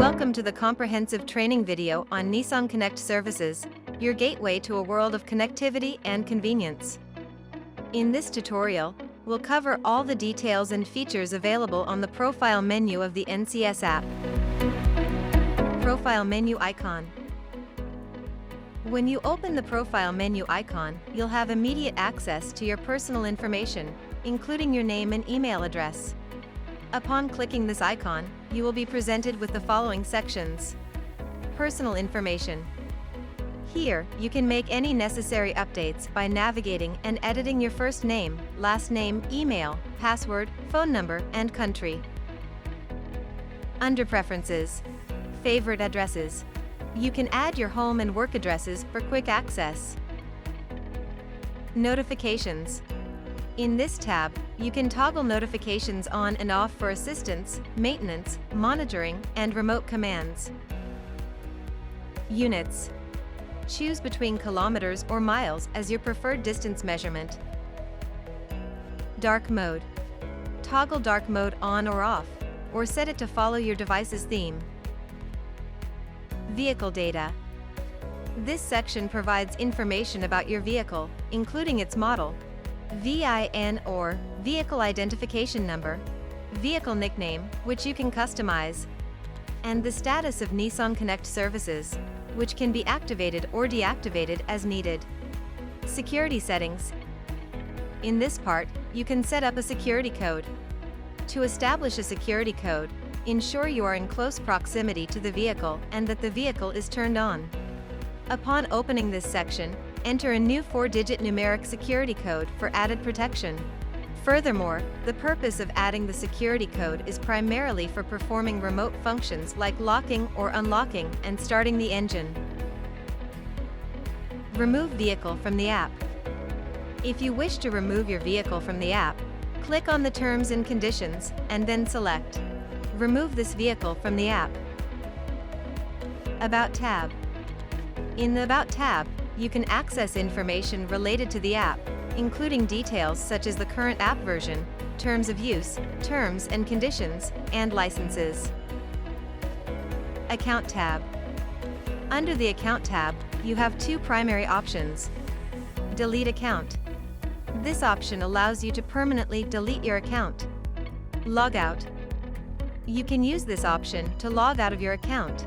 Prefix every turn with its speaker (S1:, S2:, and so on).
S1: Welcome to the comprehensive training video on NissanConnect services, your gateway to a world of connectivity and convenience. In this tutorial, we'll cover all the details and features available on the profile menu of the NCS app. Profile menu icon. When you open the profile menu icon, you'll have immediate access to your personal information, including your name and email address. Upon clicking this icon, you will be presented with the following sections. Personal information. Here, you can make any necessary updates by navigating and editing your first name, last name, email, password, phone number, and country. Under Preferences. Favorite addresses. You can add your home and work addresses for quick access. Notifications. In this tab, you can toggle notifications on and off for assistance, maintenance, monitoring, and remote commands. Units. Choose between kilometers or miles as your preferred distance measurement. Dark mode. Toggle dark mode on or off, or set it to follow your device's theme. Vehicle data. This section provides information about your vehicle, including its model, VIN or Vehicle Identification Number, vehicle nickname, which you can customize, and the status of NissanConnect services, which can be activated or deactivated as needed. Security settings. In this part, you can set up a security code. To establish a security code, ensure you are in close proximity to the vehicle and that the vehicle is turned on. Upon opening this section, enter a new 4-digit numeric security code for added protection. Furthermore, the purpose of adding the security code is primarily for performing remote functions like locking or unlocking and starting the engine. Remove vehicle from the app. If you wish to remove your vehicle from the app, click on the Terms and Conditions and then select Remove this vehicle from the app. About tab. In the About tab, you can access information related to the app, including details such as the current app version, terms of use, terms and conditions, and licenses. Account tab. Under the Account tab, you have two primary options. Delete account. This option allows you to permanently delete your account. Log out. You can use this option to log out of your account.